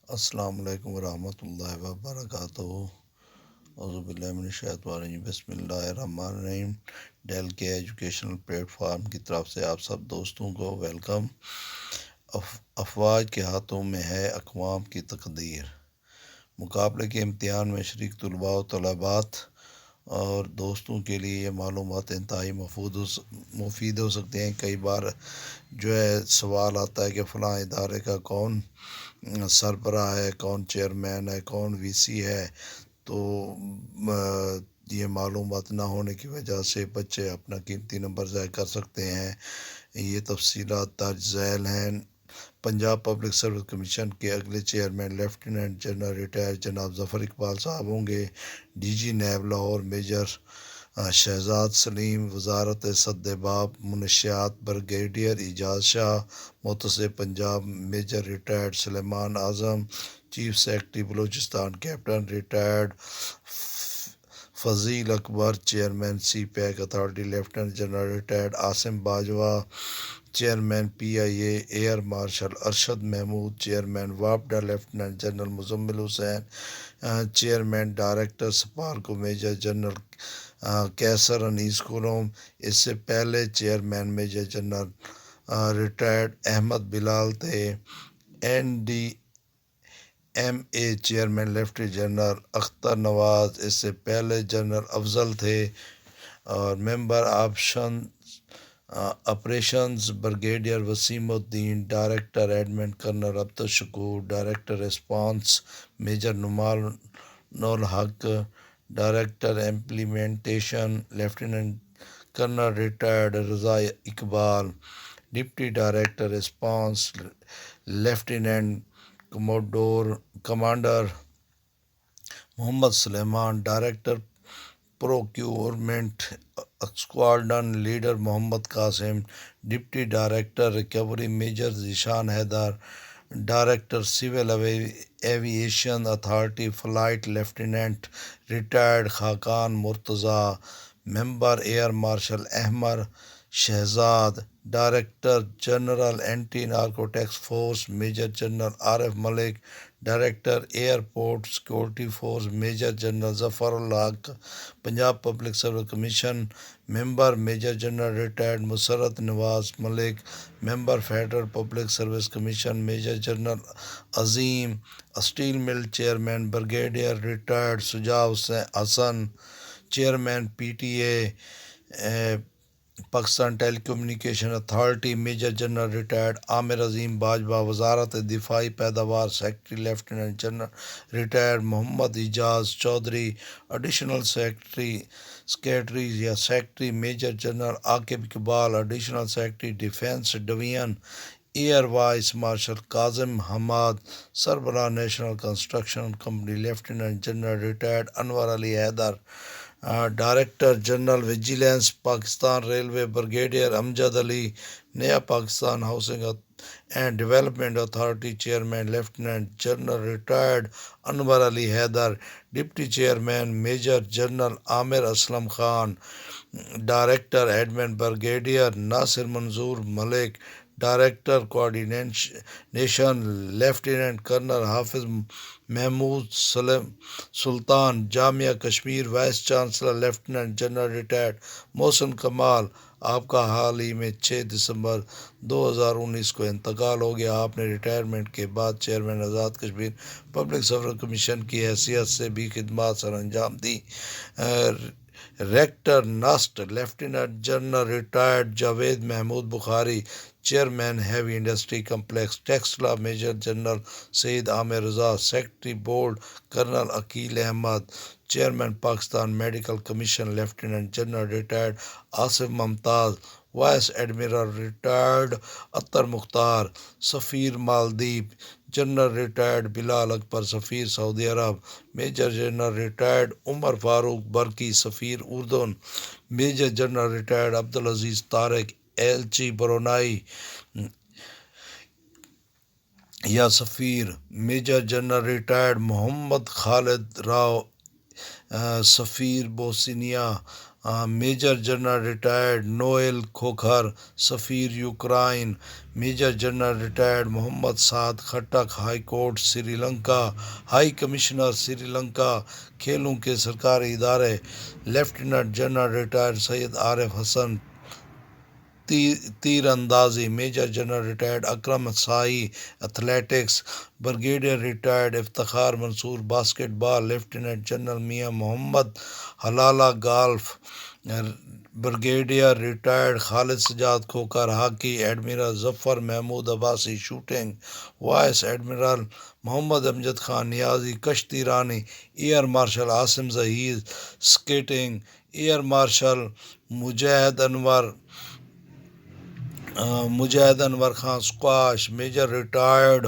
السلام علیکم ورحمۃ اللہ وبرکاتہ۔ اعوذ باللہ من الشیطان الرجیم، بسم اللہ الرحمن الرحیم۔ ڈیل کے ایجوکیشنل پلیٹ فارم کی طرف سے آپ سب دوستوں کو ویلکم۔ افواج کے ہاتھوں میں ہے اقوام کی تقدیر۔ مقابلے کے امتحان میں شریک طلباء و طالبات اور دوستوں کے لیے یہ معلومات انتہائی مفید ہو سکتے ہیں۔ کئی بار سوال آتا ہے کہ فلاں ادارے کا کون سربراہ ہے، کون چیئرمین ہے، کون وی سی ہے، تو یہ معلومات نہ ہونے کی وجہ سے بچے اپنا قیمتی نمبر ضائع کر سکتے ہیں۔ یہ تفصیلات درج ذیل ہیں۔ پنجاب پبلک سروس کمیشن کے اگلے چیئرمین لیفٹیننٹ جنرل ریٹائر جناب ظفر اقبال صاحب ہوں گے۔ D G NAB Lahore major Shahzad سلیم، وزارت سد باب منشیات بریگیڈیئر اعجاز شاہ، محتسب Punjab major retired Sulaiman Azam, chief secretary Balochistan captain retired Fuzail Akbar, chairman C pack authority lieutenant general retired Asim Bajwa, chairman P I a air marshal Arshad Mahmood, chairman وابڈا lieutenant general Muzammil Hussain, chairman director SUPARCO major general کیسر انیس قلوم۔ اس سے پہلے chairman major general retired Ahmad بلال تھے۔ N D M اے chairman lieutenant general Akhtar نواز، اس سے پہلے general افضل تھے۔ اور ممبر operations brigadier Wasimuddin, director admin colonel Abdul Shakoor, director response major Nimal ul Haq, director implementation lieutenant colonel retired Raza Iqbal, deputy director response lieutenant commander Muhammad Sulaiman, director procurement squadron leader Muhammad Qasim, deputy director recovery major Zeeshan Haider, director civil aviation authority flight lieutenant retired Khaqan Murtaza, member air marshal Ahmad Shahzad, director general anti narcotics force major general عارف ملک، ڈائریکٹر ایئرپورٹ سیکورٹی فورس major جنرل ظفر الحق۔ Punjab public service commission member major general retired Musarrat Nawaz Malik, member federal public service commission major general Azeem, steel mill chairman brigadier retired Shuja Hassan, chairman P T A Pakistan telecommunication authority major general retired Amir Azeem Bajwa, وزارت دفاعی پیداوار secretary lieutenant general retired Muhammad Ejaz Chaudhry, additional secretary major general Aqib Iqbal, additional secretary defence division air vice marshal Kazim Hammad, سربراہ national construction company lieutenant general retired Anwar Ali Haider, director general vigilance Pakistan railway brigadier Amjad Ali, Naya Pakistan housing and development authority chairman lieutenant general retired Anwar Ali Haider, deputy chairman major general Amir Aslam Khan, director admin brigadier Nasir Manzoor Malik, director coordination lieutenant colonel Hafiz Mahmood Sultan, جامعہ Kashmir vice chancellor lieutenant general retired Mohsin Kamal. آپ کا حال ہی میں 6 دسمبر 2019 کو انتقال ہو گیا۔ آپ نے ریٹائرمنٹ کے بعد chairman Azad Kashmir public service commission کی حیثیت سے بھی خدمات سر انجام دی۔ Rector NUST lieutenant general retired Javed Mahmood Bukhari, chairman heavy industry complex Taxila major general Saeed Amir Raza, secretary board colonel Aqeel Ahmad, chairman Pakistan medical commission lieutenant general retired Asif Mumtaz, vice admiral retired Athar Mukhtar, سفیر مالدیپ جنرل ریٹائرڈ بلال اکبر، سفیر Saudi Arab major general retired Umar Farooq Burki, سفیر اردن major general retired Abdul Aziz Tariq, ایلچی Brunei یا سفیر major general retired Muhammad Khalid Rao, سفیر Bosnia major general retired Noel Khokhar سفیر Ukraine, major general retired Muhammad Saad Khattak high court Sri Lanka, high commissioner Sri Lanka کھیلوں کے سرکاری ادارے، lieutenant general retired Syed Arif Hassan تیر اندازی، major general retired Akram Sahi athletics, brigadier retired Iftikhar Mansoor basketball, lieutenant general Mian Muhammad Halala golf, brigadier retired Khalid Sajjad Khokhar hockey, admiral Zafar Mahmood Abbasi shooting, vice admiral Muhammad Amjad Khan Niazi کشتی رانی، air marshal Asim Zaheer skating, air marshal Mujahid Anwar Khan squash, major retired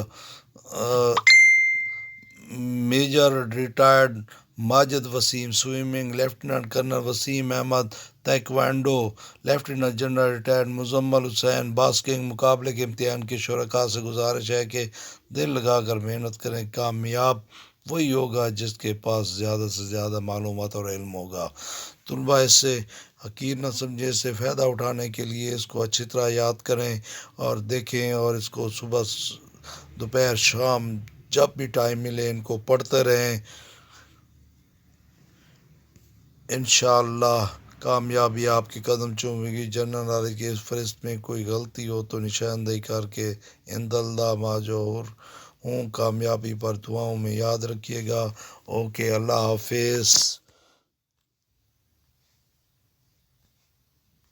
Majid Waseem swimming, lieutenant colonel Waseem Ahmad taekwondo, lieutenant general retired Muzammil Hussain boxing. مقابلے کے امتحان کے شرکاء سے گزارش ہے کہ دل لگا کر محنت کریں، کامیاب وہی ہوگا جس کے پاس زیادہ سے زیادہ معلومات اور علم ہوگا۔ طلباء اس سے حقیر نہ سمجھیں، اس سے فائدہ اٹھانے کے لیے اس کو اچھی طرح یاد کریں اور دیکھیں، اور اس کو صبح دوپہر شام جب بھی ٹائم ملے ان کو پڑھتے رہیں۔ انشاءاللہ کامیابی آپ کے قدم چومے گی۔ جنرل نالج کی اس فہرست میں کوئی غلطی ہو تو نشاندہی کر کے عند اللہ ماجور ہوں۔ کامیابی پر دعاؤں میں یاد رکھیے گا۔ اوکے، اللہ حافظ۔